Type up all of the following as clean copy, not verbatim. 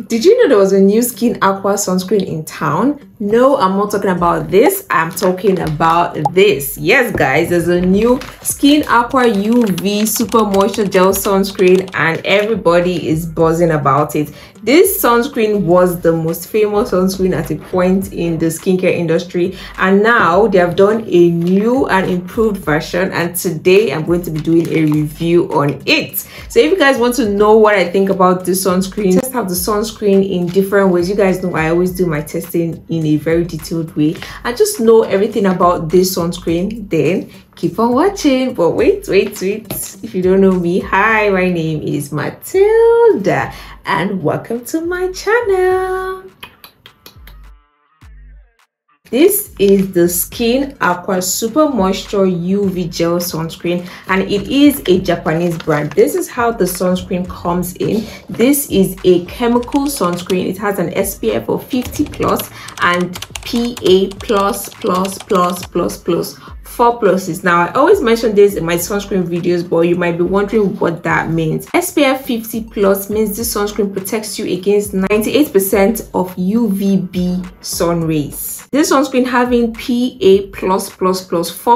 Did you know there was a new Skin Aqua sunscreen in town? No, I'm not talking about this. I'm talking about this. Yes, guys, there's a new Skin Aqua UV Super Moisture Gel Sunscreen and everybody is buzzing about it. This sunscreen was the most famous sunscreen at a point in the skincare industry, and now they have done a new and improved version, and today I'm going to be doing a review on it. So if you guys want to know what I think about this sunscreen, test out the sunscreen in different ways. You guys know I always do my testing in a very detailed way. I just know everything about this sunscreen, then keep on watching. But wait, if you don't know me, hi, my name is Matilda and welcome to my channel. This is the Skin Aqua Super Moisture UV Gel Sunscreen, and it is a Japanese brand. This is how the sunscreen comes in. This is a chemical sunscreen. It has an SPF of 50 plus and PA plus 4 pluses. Now, I always mention this in my sunscreen videos, but you might be wondering what that means. SPF 50 plus means this sunscreen protects you against 98% of UVB sun rays. This sunscreen having PA plus 4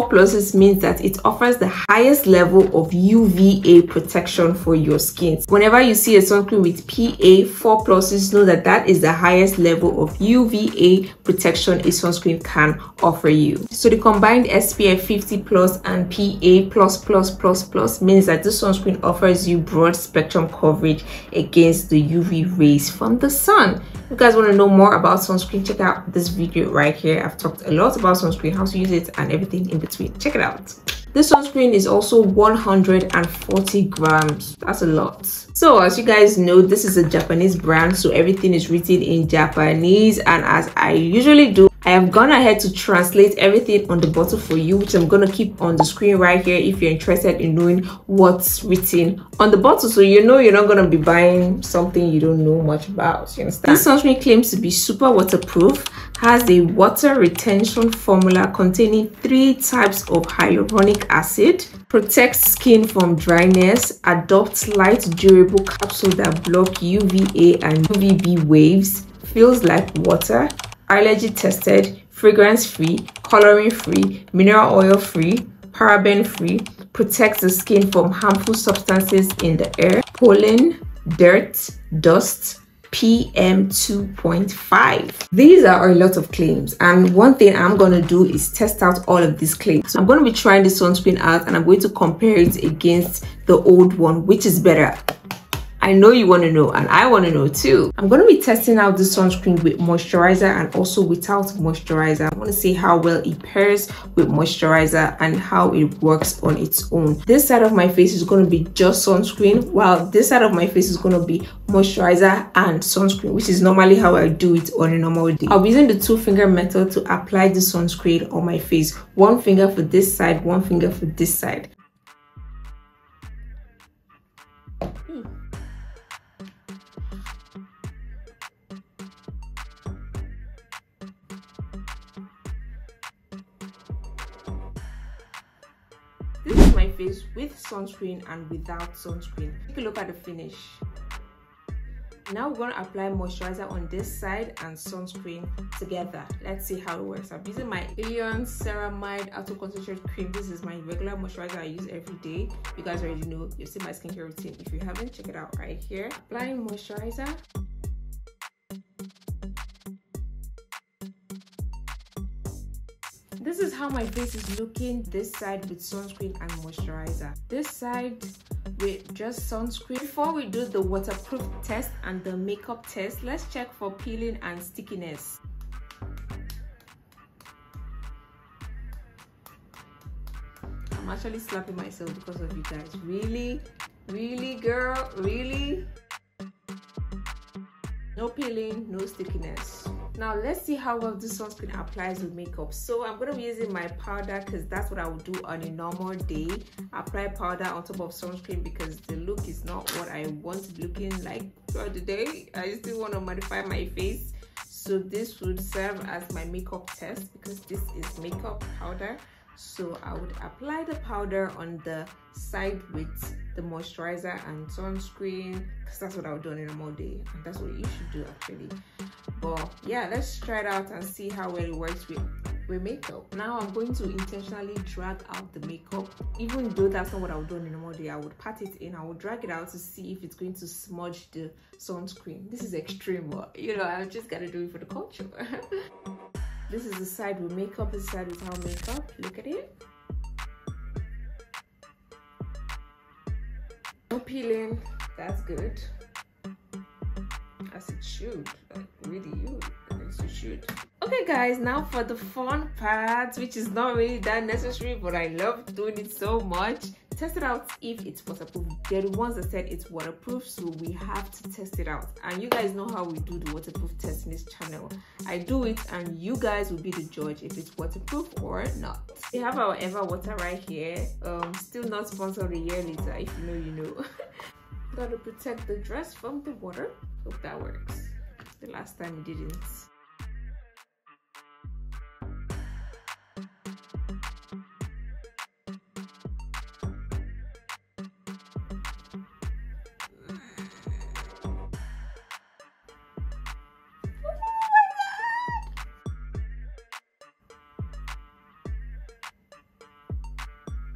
pluses means that it offers the highest level of UVA protection for your skin. Whenever you see a sunscreen with PA 4 pluses, know that that is the highest level of UVA protection a sunscreen can offer you. So the combined SPF 50 plus and PA plus means that this sunscreen offers you broad spectrum coverage against the UV rays from the sun. If you guys want to know more about sunscreen, check out this video right here. I've talked a lot about sunscreen, how to use it, and everything in between. Check it out. This sunscreen is also 140 grams. That's a lot. So as you guys know, this is a Japanese brand, so everything is written in Japanese, and as I usually do, I have gone ahead to translate everything on the bottle for you, which I'm going to keep on the screen right here if you're interested in knowing what's written on the bottle, so you know you're not going to be buying something you don't know much about. You understand? This sunscreen claims to be super waterproof, has a water retention formula containing 3 types of hyaluronic acid, protects skin from dryness, adopts light durable capsules that block UVA and UVB waves, feels like water, allergy tested, fragrance free, coloring free, mineral oil free, paraben free, protects the skin from harmful substances in the air, pollen, dirt, dust, PM 2.5. These are a lot of claims, and one thing I'm going to do is test out all of these claims. So I'm going to be trying this sunscreen out and I'm going to compare it against the old one, which is better. I know you want to know, and I want to know too. I'm going to be testing out this sunscreen with moisturizer and also without moisturizer. I want to see how well it pairs with moisturizer and how it works on its own. This side of my face is going to be just sunscreen, while this side of my face is going to be moisturizer and sunscreen, which is normally how I do it on a normal day. I'll be using the 2-finger method to apply the sunscreen on my face. 1 finger for this side, 1 finger for this side. This is my face with sunscreen and without sunscreen. Take a look at the finish. Now we're going to apply moisturizer on this side and sunscreen together. Let's see how it works. I'm using my illiyoon ceramide auto concentrate cream. This is my regular moisturizer I use every day. You guys already know, you've seen my skincare routine. If you haven't, check it out right here. Applying moisturizer. This is how my face is looking, this side with sunscreen and moisturizer, this side with just sunscreen. Before we do the waterproof test and the makeup test, let's check for peeling and stickiness. I'm actually slapping myself because of you guys. Really girl, really? No peeling, no stickiness. Now let's see how well this sunscreen applies with makeup. So I'm going to be using my powder because that's what I would do on a normal day. Apply powder on top of sunscreen because the look is not what I want looking like throughout the day. I still want to modify my face. So this would serve as my makeup test because this is makeup powder. So I would apply the powder on the side with the moisturizer and sunscreen, because that's what I would do on a normal day, and that's what you should do actually. But yeah, let's try it out and see how well it works with makeup. Now I'm going to intentionally drag out the makeup. Even though that's not what I would do on a normal day, I would pat it in, I would drag it out to see if it's going to smudge the sunscreen. This is extreme, but you know, I've just got to do it for the culture. This is the side with makeup, this side without makeup. Look at it. No peeling, that's good. As it should, like really as it should. Okay guys, now for the fun part, which is not really that necessary, but I love doing it so much. Test it out if it's waterproof. They're the ones that said it's waterproof, so we have to test it out. And you guys know how we do the waterproof test in this channel. I do it and you guys will be the judge if it's waterproof or not. We have our Ever water right here. Still not sponsored a year later. If you know, you know. Gotta protect the dress from the water. Hope that works. The last time it didn't.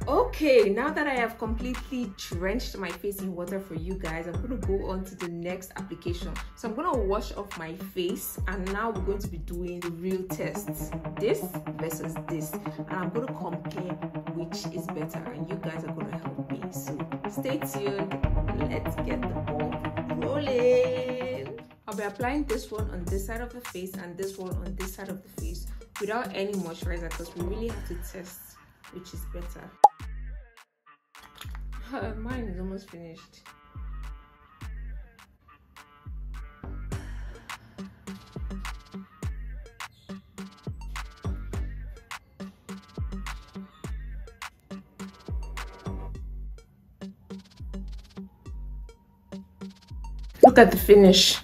Okay, now that I have completely drenched my face in water for you guys, I'm going to go on to the next application. So I'm going to wash off my face, and now we're going to be doing the real tests. This versus this. And I'm going to compare which is better, and you guys are going to help me. So stay tuned. Let's get the ball rolling. I'll be applying this one on this side of the face and this one on this side of the face without any moisturizer, because we really have to test which is better. Mine is almost finished. Look at the finish.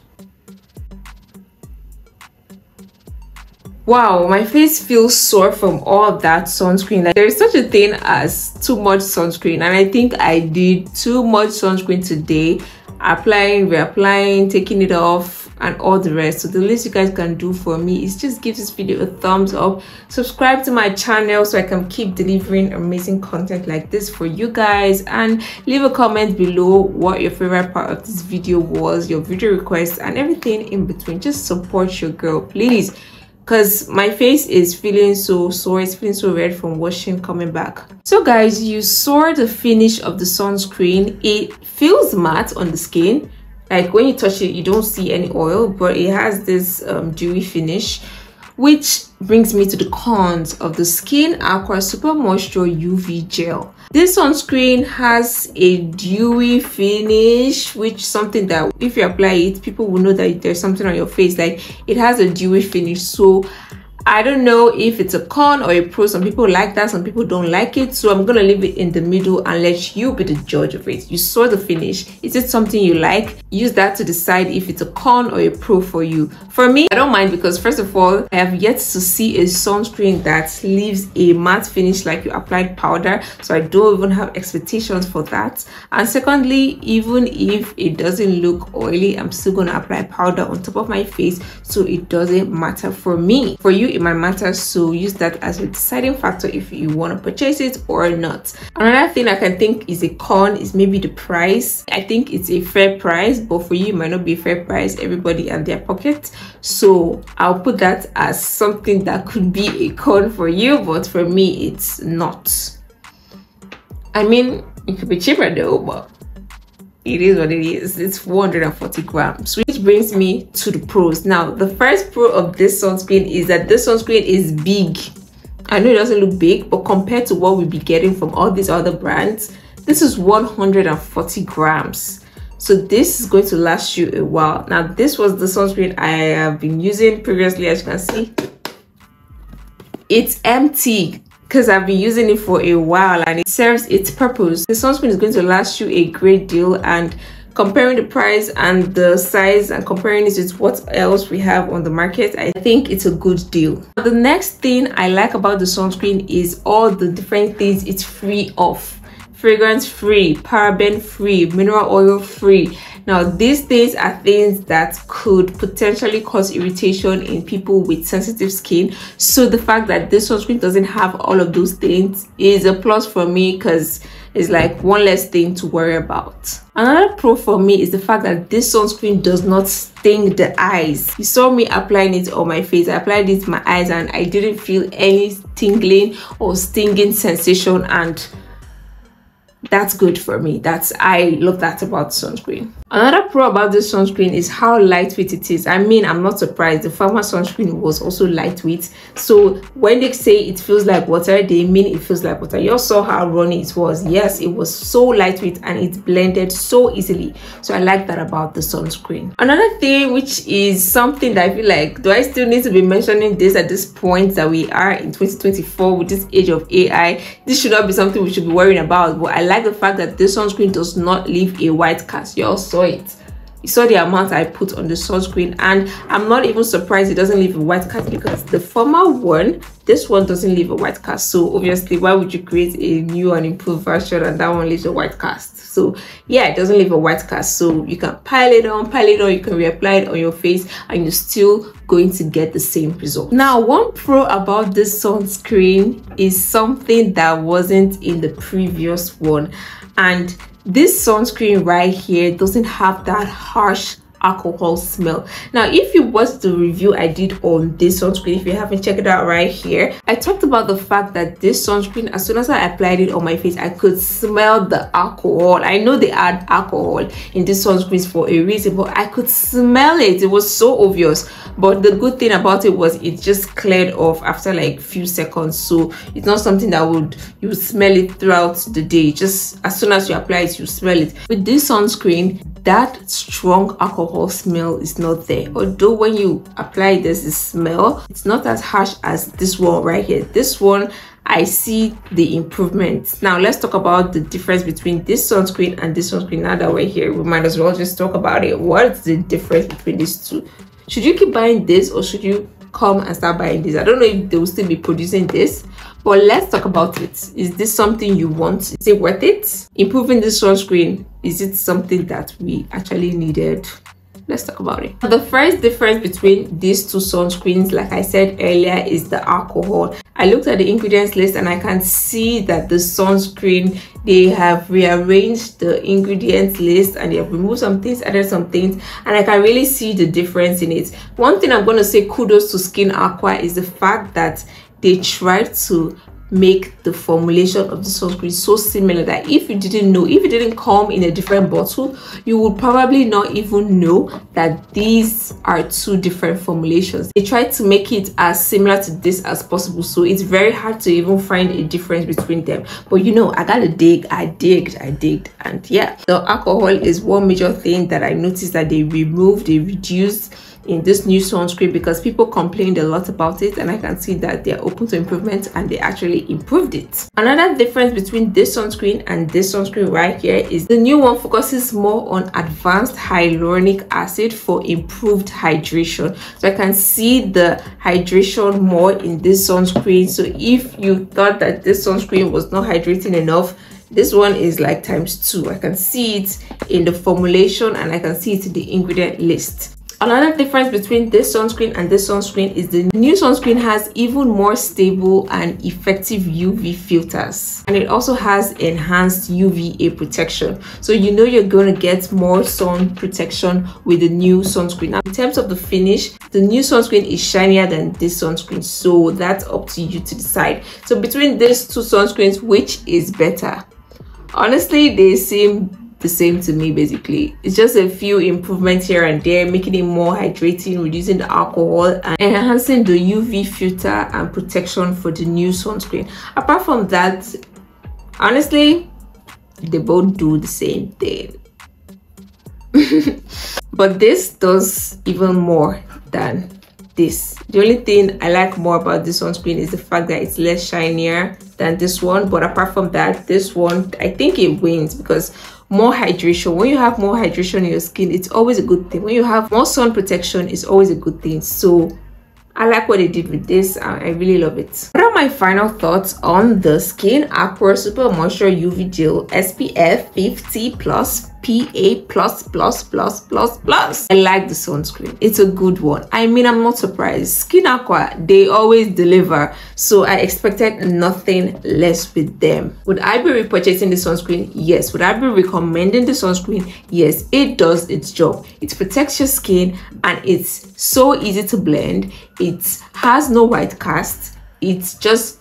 Wow, my face feels sore from all of that sunscreen. Like, there is such a thing as too much sunscreen, and I think I did too much sunscreen today. Applying, reapplying, taking it off, and all the rest. So the least you guys can do for me is just give this video a thumbs up, subscribe to my channel so I can keep delivering amazing content like this for you guys, and leave a comment below what your favorite part of this video was, your video requests, and everything in between. Just support your girl, please, because my face is feeling so sore, it's feeling so red from washing coming back. So guys, you saw the finish of the sunscreen. It feels matte on the skin, like when you touch it you don't see any oil, but it has this dewy finish, which brings me to the cons of the Skin Aqua Super Moisture UV Gel. This sunscreen has a dewy finish, which is something that if you apply it, people will know that there's something on your face. Like, it has a dewy finish. So I don't know if it's a con or a pro. Some people like that, some people don't like it. So I'm gonna leave it in the middle and let you be the judge of it. You saw the finish. Is it something you like? Use that to decide if it's a con or a pro for you. For me, I don't mind, because first of all, I have yet to see a sunscreen that leaves a matte finish like you applied powder. So I don't even have expectations for that. And secondly, even if it doesn't look oily, I'm still gonna apply powder on top of my face, so it doesn't matter for me. For you, it might matter, so use that as a deciding factor if you want to purchase it or not. Another thing I can think is a con is maybe the price. I think it's a fair price, but for you it might not be a fair price. Everybody and their pocket, so I'll put that as something that could be a con for you, but for me it's not. I mean, it could be cheaper though, but it is what it is. It's 440 grams, which brings me to the pros. Now, the first pro of this sunscreen is that this sunscreen is big. I know it doesn't look big, but compared to what we'll be getting from all these other brands, this is 140 grams. So this is going to last you a while. Now, this was the sunscreen I have been using previously. As you can see, it's empty, because I've been using it for a while and it serves its purpose. The sunscreen is going to last you a great deal, and comparing the price and the size and comparing it with what else we have on the market, I think it's a good deal. The next thing I like about the sunscreen is all the different things it's free of. Fragrance free, paraben free, mineral oil free. Now these things are things that could potentially cause irritation in people with sensitive skin, so the fact that this sunscreen doesn't have all of those things is a plus for me, because it's like one less thing to worry about. Another pro for me is the fact that this sunscreen does not sting the eyes. You saw me applying it on my face. I applied it to my eyes and I didn't feel any tingling or stinging sensation, and that's good for me. I love that about sunscreen. Another pro about this sunscreen is how lightweight it is. I mean, I'm not surprised. The Pharma sunscreen was also lightweight. So when they say it feels like water, they mean it feels like water. You all saw how runny it was. Yes, it was so lightweight and it blended so easily. So I like that about the sunscreen. Another thing, which is something that I feel like, do I still need to be mentioning this at this point that we are in 2024 with this age of AI? This should not be something we should be worrying about. But I like the fact that this sunscreen does not leave a white cast. You all saw it. You saw the amount I put on the sunscreen, and I'm not even surprised it doesn't leave a white cast, because the former one, this one doesn't leave a white cast. So obviously, why would you create a new and improved version and that one leaves a white cast? So yeah, it doesn't leave a white cast, so you can pile it on, you can reapply it on your face and you're still going to get the same result. Now, one pro about this sunscreen is something that wasn't in the previous one, and this sunscreen right here doesn't have that harsh alcohol smell. Now, if you watched the review I did on this sunscreen, if you haven't checked it out right here, I talked about the fact that this sunscreen, as soon as I applied it on my face, I could smell the alcohol. I know they add alcohol in these sunscreens for a reason, but I could smell it. It was so obvious. But the good thing about it was it just cleared off after like few seconds, so it's not something that you would smell it throughout the day. Just as soon as you apply it, you smell it. With this sunscreen, that strong alcohol smell is not there. Although when you apply this smell, it's not as harsh as this one right here. This one, I see the improvement. Now let's talk about the difference between this sunscreen and this sunscreen. Now that we're here, we might as well just talk about it. What's the difference between these two? Should you keep buying this, or should you come and start buying this? I don't know if they will still be producing this, but let's talk about it. Is this something you want? Is it worth it? Improving this sunscreen, is it something that we actually needed? Let's talk about it. The first difference between these two sunscreens, like I said earlier, is the alcohol. I looked at the ingredients list and I can see that the sunscreen, they have rearranged the ingredients list and they have removed some things, added some things, and I can really see the difference in it. One thing I'm going to say kudos to Skin Aqua is the fact that they tried to make the formulation of the sunscreen so similar that if you didn't know, if it didn't come in a different bottle, you would probably not even know that these are two different formulations. They tried to make it as similar to this as possible, so it's very hard to even find a difference between them. But you know, I gotta dig. I digged, and yeah, the alcohol is one major thing that I noticed that they reduced in this new sunscreen, because people complained a lot about it, and I can see that they're open to improvement and they actually improved it. Another difference between this sunscreen and this sunscreen right here is the new one focuses more on advanced hyaluronic acid for improved hydration. So I can see the hydration more in this sunscreen. So if you thought that this sunscreen was not hydrating enough, this one is like ×2. I can see it in the formulation and I can see it in the ingredient list. Another difference between this sunscreen and this sunscreen is the new sunscreen has even more stable and effective UV filters, and it also has enhanced UVA protection. So you know you're going to get more sun protection with the new sunscreen. Now, in terms of the finish, the new sunscreen is shinier than this sunscreen, so that's up to you to decide. So between these two sunscreens, which is better? Honestly, they seem the same to me. Basically, it's just a few improvements here and there, making it more hydrating, reducing the alcohol, and enhancing the UV filter and protection for the new sunscreen. Apart from that, honestly, they both do the same thing. But this does even more than this. The only thing I like more about this sunscreen is the fact that it's less shinier than this one, but apart from that, this one, I think it wins because more hydration. When you have more hydration in your skin, it's always a good thing. When you have more sun protection, it's always a good thing. So I like what they did with this. I really love it. What are my final thoughts on the Skin Aqua Super Moisture UV Gel SPF 50 plus PA plus plus plus plus plus? I like the sunscreen. It's a good one. I mean, I'm not surprised. Skin Aqua, they always deliver, so I expected nothing less with them. Would I be repurchasing the sunscreen? Yes. Would I be recommending the sunscreen? Yes. It does its job. It protects your skin and it's so easy to blend. It has no white cast. It's just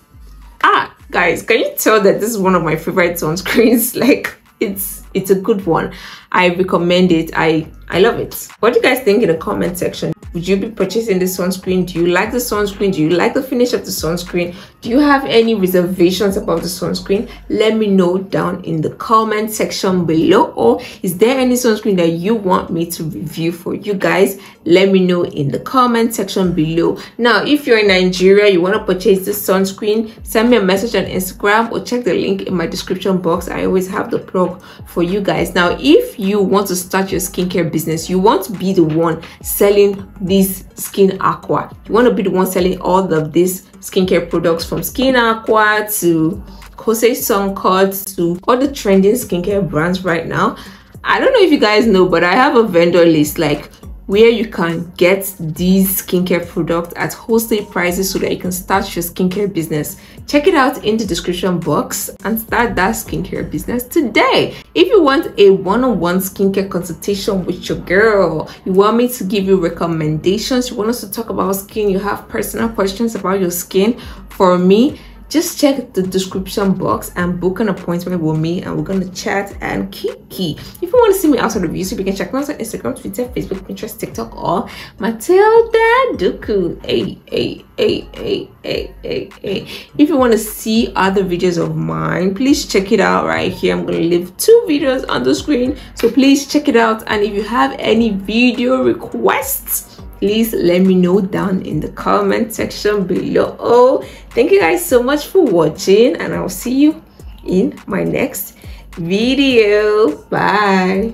guys, can you tell that this is one of my favorite sunscreens? Like, it's a good one. I recommend it. I love it. What do you guys think in the comment section? Would you be purchasing this sunscreen? Do you like the sunscreen? Do you like the finish of the sunscreen? Do you have any reservations about the sunscreen? Let me know down in the comment section below. Or is there any sunscreen that you want me to review for you guys? Let me know in the comment section below. Now, if you're in Nigeria, you want to purchase this sunscreen, send me a message on Instagram or check the link in my description box. I always have the plug for you guys. Now, if you want to start your skincare business, you want to be the one selling this Skin Aqua, you want to be the one selling all of these skincare products, from Skin Aqua to Kose Suncut to all the trending skincare brands right now. I don't know if you guys know, but I have a vendor list, like where you can get these skincare products at wholesale prices so that you can start your skincare business. Check it out in the description box and start that skincare business today. If you want a one-on-one skincare consultation with your girl, you want me to give you recommendations, you want us to talk about skin, you have personal questions about your skin for me, just check the description box and book an appointment with me and we're gonna chat and kiki. If you want to see me outside of YouTube, you can check me out on Instagram, Twitter, Facebook, Pinterest, TikTok, or Matilda Duku. If you want to see other videos of mine, please check it out right here. I'm gonna leave 2 videos on the screen, so please check it out. And if you have any video requests, please let me know down in the comment section below. Thank you guys so much for watching, and I'll see you in my next video. Bye.